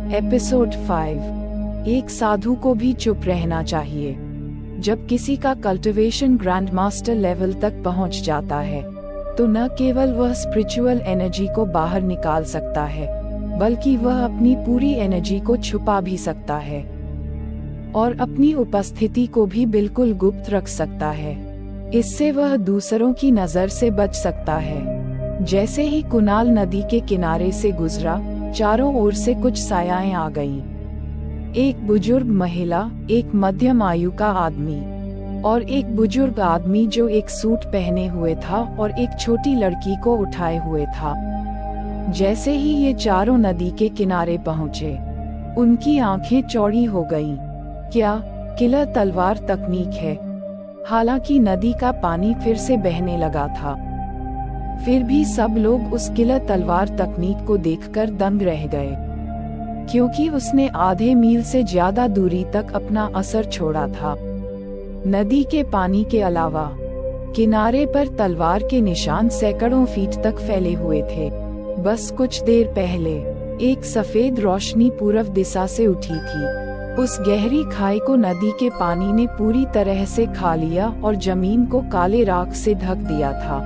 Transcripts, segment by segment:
Episode 5। एक साधु को भी चुप रहना चाहिए। जब किसी का कल्टिवेशन ग्रैंड मास्टर लेवल तक पहुंच जाता है तो न केवल वह स्पिरिचुअल एनर्जी को बाहर निकाल सकता है, बल्कि वह अपनी पूरी एनर्जी को छुपा भी सकता है और अपनी उपस्थिति को भी बिल्कुल गुप्त रख सकता है। इससे वह दूसरों की नजर से बच सकता है। जैसे ही कुनाल नदी के किनारे से गुजरा, चारों ओर से कुछ सायाएं आ गईं। एक बुजुर्ग महिला, एक मध्यम आयु का आदमी और एक बुजुर्ग आदमी जो एक सूट पहने हुए था और एक छोटी लड़की को उठाए हुए था। जैसे ही ये चारों नदी के किनारे पहुँचे, उनकी आंखें चौड़ी हो गईं। क्या किलर तलवार तकनीक है? हालांकि नदी का पानी फिर से बहने लगा था, फिर भी सब लोग उस किलर तलवार तकनीक को देखकर दंग रह गए, क्योंकि उसने आधे मील से ज्यादा दूरी तक अपना असर छोड़ा था। नदी के पानी के अलावा किनारे पर तलवार के निशान सैकड़ों फीट तक फैले हुए थे। बस कुछ देर पहले एक सफेद रोशनी पूर्व दिशा से उठी थी। उस गहरी खाई को नदी के पानी ने पूरी तरह से खा लिया और जमीन को काले राख से ढक दिया था।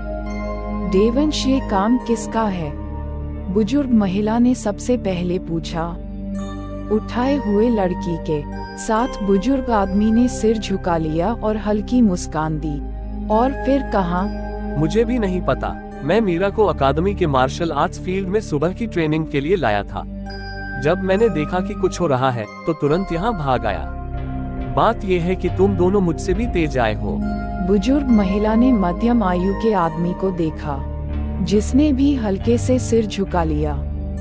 देवंश, ये काम किसका है? बुजुर्ग महिला ने सबसे पहले पूछा। उठाए हुए लड़की के साथ बुजुर्ग आदमी ने सिर झुका लिया और हल्की मुस्कान दी और फिर कहा, मुझे भी नहीं पता। मैं मीरा को अकादमी के मार्शल आर्ट्स फील्ड में सुबह की ट्रेनिंग के लिए लाया था। जब मैंने देखा कि कुछ हो रहा है तो तुरंत यहाँ भाग आया। बात यह है कि तुम दोनों मुझसे भी तेज आए हो। बुजुर्ग महिला ने मध्यम आयु के आदमी को देखा, जिसने भी हल्के से सिर झुका लिया।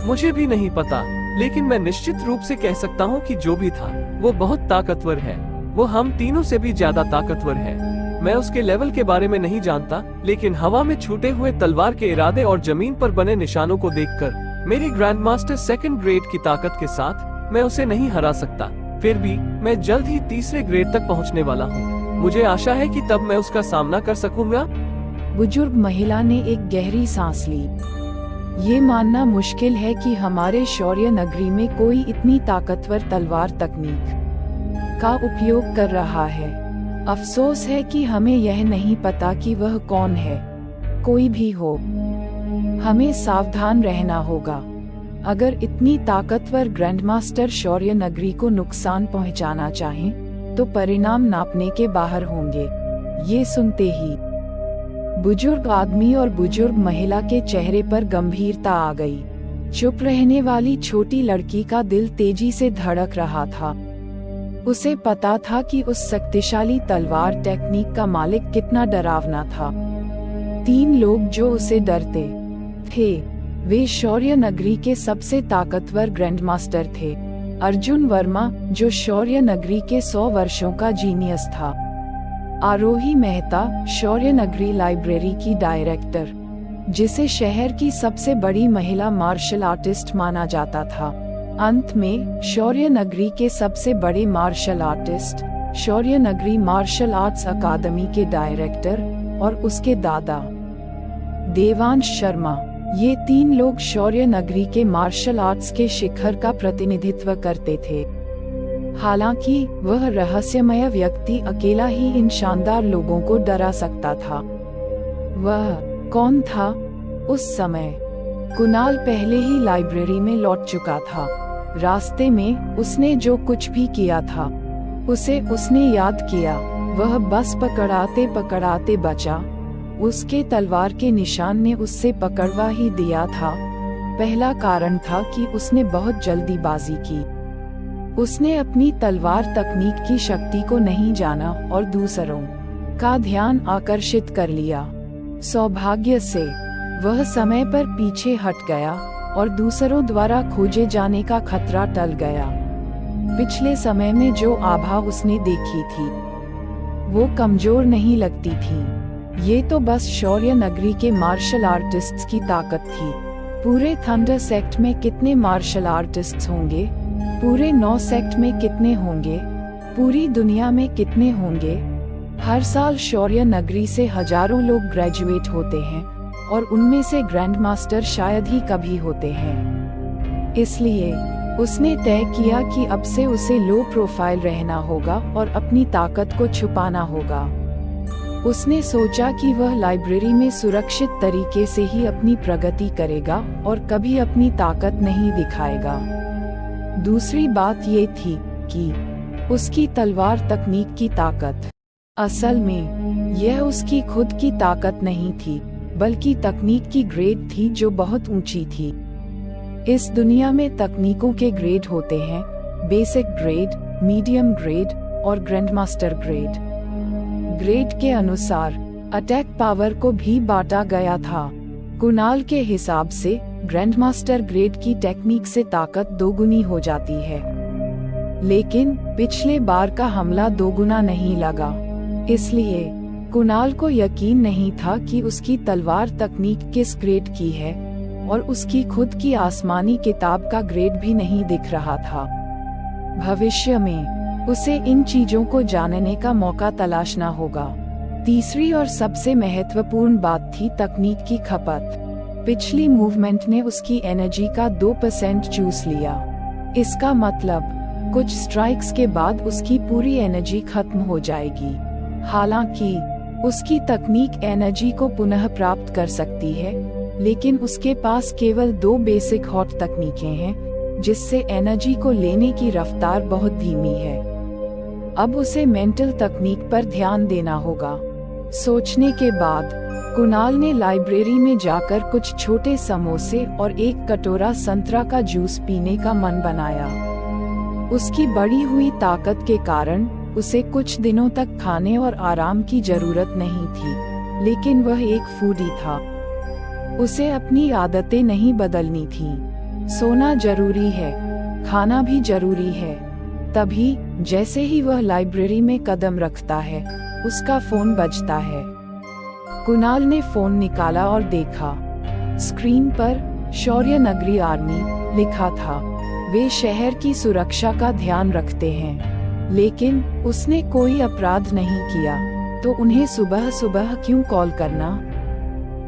मुझे भी नहीं पता, लेकिन मैं निश्चित रूप से कह सकता हूँ कि जो भी था वो बहुत ताकतवर है। वो हम तीनों से भी ज्यादा ताकतवर है। मैं उसके लेवल के बारे में नहीं जानता, लेकिन हवा में छूटे हुए तलवार के इरादे और जमीन पर बने निशानों को देखकर मेरी ग्रैंड मास्टर सेकंड ग्रेड की ताकत के साथ मैं उसे नहीं हरा सकता। फिर भी मैं जल्द ही तीसरे ग्रेड तक पहुंचने वाला हूं। मुझे आशा है कि तब मैं उसका सामना कर सकूंगा। बुजुर्ग महिला ने एक गहरी सांस ली। ये मानना मुश्किल है कि हमारे शौर्य नगरी में कोई इतनी ताकतवर तलवार तकनीक का उपयोग कर रहा है। अफसोस है कि हमें यह नहीं पता कि वह कौन है। कोई भी हो, हमें सावधान रहना होगा। अगर इतनी ताकतवर ग्रैंडमास्टर शौर्य नगरी को नुकसान पहुंचाना चाहें, तो परिणाम नापने के बाहर होंगे। ये सुनते ही बुजुर्ग आदमी और बुजुर्ग महिला के चेहरे पर गंभीरता आ गई। चुप रहने वाली छोटी लड़की का दिल तेजी से धड़क रहा था। उसे पता था कि उस शक्तिशाली तलवार टेक्निक का मालिक कितना डरावना था। तीन लोग जो उसे डरते थे, वे शौर्य नगरी के सबसे ताकतवर ग्रैंडमास्टर थे। अर्जुन वर्मा, जो शौर्य नगरी के 100 वर्षों का जीनियस था। आरोही मेहता, शौर्य नगरी लाइब्रेरी की डायरेक्टर, जिसे शहर की सबसे बड़ी महिला मार्शल आर्टिस्ट माना जाता था। अंत में शौर्य नगरी के सबसे बड़े मार्शल आर्टिस्ट, शौर्य नगरी मार्शल आर्ट्स अकादमी के डायरेक्टर और उसके दादा देवांश शर्मा। ये तीन लोग शौर्य नगरी के मार्शल आर्ट्स के शिखर का प्रतिनिधित्व करते थे। हालांकि वह रहस्यमय व्यक्ति अकेला ही इन शानदार लोगों को डरा सकता था। वह कौन था? उस समय कुनाल पहले ही लाइब्रेरी में लौट चुका था। रास्ते में उसने जो कुछ भी किया था, उसे उसने याद किया। वह बस पकड़ाते पकड़ाते बचा। उसके तलवार के निशान ने उससे पकड़वा ही दिया था। पहला कारण था कि उसने बहुत जल्दीबाजी की। उसने अपनी तलवार तकनीक की शक्ति को नहीं जाना और दूसरों का ध्यान आकर्षित कर लिया। सौभाग्य से वह समय पर पीछे हट गया और दूसरों द्वारा खोजे जाने का खतरा टल गया। पिछले समय में जो आभा उसने देखी थी, वो कमजोर नहीं लगती थी। ये तो बस शौर्य नगरी के मार्शल आर्टिस्ट्स की ताकत थी। पूरे थंडर सेक्ट में कितने मार्शल आर्टिस्ट्स होंगे? पूरे 9 सेक्ट में कितने होंगे? पूरी दुनिया में कितने होंगे? हर साल शौर्य नगरी से हजारों लोग ग्रेजुएट होते हैं और उनमें से ग्रैंड मास्टर शायद ही कभी होते हैं। इसलिए उसने तय किया कि अब से उसे लो प्रोफाइल रहना होगा और अपनी ताकत को छुपाना होगा। उसने सोचा कि वह लाइब्रेरी में सुरक्षित तरीके से ही अपनी प्रगति करेगा और कभी अपनी ताकत नहीं दिखाएगा। दूसरी बात ये थी कि उसकी तलवार तकनीक की ताकत। असल में यह उसकी खुद की ताकत नहीं थी, बल्कि तकनीक की ग्रेड थी जो बहुत ऊंची थी। इस दुनिया में तकनीकों के ग्रेड होते हैं, बेसिक ग्रेड, मीडियम ग्रेड और ग्रैंडमास्टर ग्रेड। ग्रेड के अनुसार अटैक पावर को भी बांटा गया था। कुणाल के हिसाब से ग्रैंडमास्टर ग्रेड की टेक्निक से ताकत दोगुनी हो जाती है, लेकिन पिछले बार का हमला दोगुना नहीं लगा। इसलिए कुणाल को यकीन नहीं था कि उसकी तलवार तकनीक किस ग्रेड की है, और उसकी खुद की आसमानी किताब का ग्रेड भी नहीं दिख रहा था। भविष्य में उसे इन चीजों को जानने का मौका तलाशना होगा। तीसरी और सबसे महत्वपूर्ण बात थी तकनीक की खपत। पिछली मूवमेंट ने उसकी एनर्जी का 2% चूस लिया। इसका मतलब कुछ स्ट्राइक्स के बाद उसकी पूरी एनर्जी खत्म हो जाएगी। हालांकि उसकी तकनीक एनर्जी को पुनः प्राप्त कर सकती है, लेकिन उसके पास केवल 2 बेसिक हॉट तकनीकें हैं, जिससे एनर्जी को लेने की रफ्तार बहुत धीमी है। अब उसे मेंटल तकनीक पर ध्यान देना होगा। सोचने के बाद कुणाल ने लाइब्रेरी में जाकर कुछ छोटे समोसे और एक कटोरा संतरा का जूस पीने का मन बनाया। उसकी बढ़ी हुई ताकत के कारण उसे कुछ दिनों तक खाने और आराम की जरूरत नहीं थी, लेकिन वह एक फूडी था। उसे अपनी आदतें नहीं बदलनी थीं। सोना जरूरी है, खाना भी जरूरी है। तभी जैसे ही वह लाइब्रेरी में कदम रखता है, उसका फोन बजता है। कुणाल ने फोन निकाला और देखा। स्क्रीन पर शौर्य नगरी आर्मी लिखा था। वे शहर की सुरक्षा का ध्यान रखते हैं, लेकिन उसने कोई अपराध नहीं किया, तो उन्हें सुबह सुबह क्यों कॉल करना?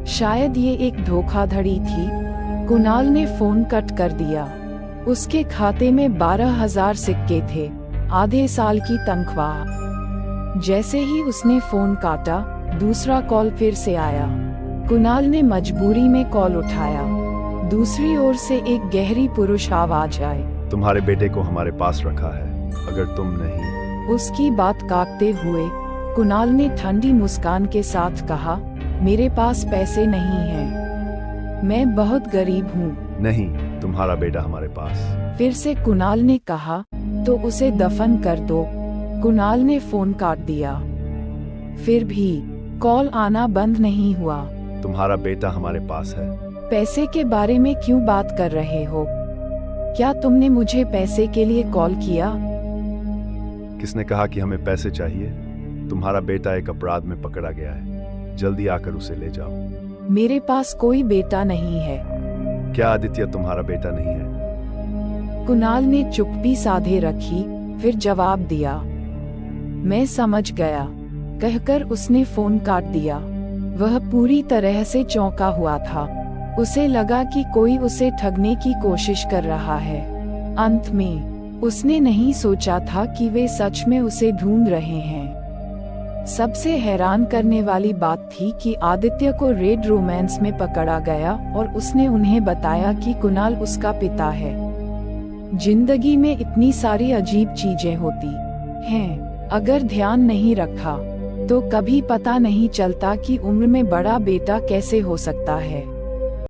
शायद ये एक धोखाधड़ी थी। कुणाल ने फोन कट कर दिया। उसके खाते में 12,000 सिक्के थे, आधे साल की तनख्वाह। जैसे ही उसने फोन काटा, दूसरा कॉल फिर से आया। कुणाल ने मजबूरी में कॉल उठाया। दूसरी ओर से एक गहरी पुरुष आवाज आई। तुम्हारे बेटे को हमारे पास रखा है, अगर तुम नहीं। उसकी बात काटते हुए कुणाल ने ठंडी मुस्कान के साथ कहा, मेरे पास पैसे नहीं हैं। मैं बहुत गरीब हूँ। नहीं, तुम्हारा बेटा हमारे पास। फिर से कुणाल ने कहा, तो उसे दफन कर दो। कुणाल ने फोन काट दिया। फिर भी कॉल आना बंद नहीं हुआ। तुम्हारा बेटा हमारे पास है। पैसे के बारे में क्यों बात कर रहे हो? क्या तुमने मुझे पैसे के लिए कॉल किया? किसने कहा कि हमें पैसे चाहिए? तुम्हारा बेटा एक अपराध में पकड़ा गया है, जल्दी आकर उसे ले जाओ। मेरे पास कोई बेटा नहीं है। क्या आदित्य तुम्हारा बेटा नहीं है? कुणाल ने चुप्पी साधे रखी, फिर जवाब दिया, मैं समझ गया, कहकर उसने फोन काट दिया। वह पूरी तरह से चौंका हुआ था। उसे लगा कि कोई उसे ठगने की कोशिश कर रहा है। अंत में उसने नहीं सोचा था कि वे सच में उसे ढूंढ रहे हैं। सबसे हैरान करने वाली बात थी कि आदित्य को रेड रोमांस में पकड़ा गया और उसने उन्हें बताया कि कुणाल उसका पिता है। जिंदगी में इतनी सारी अजीब चीजें होती हैं, अगर ध्यान नहीं रखा तो कभी पता नहीं चलता कि उम्र में बड़ा बेटा कैसे हो सकता है।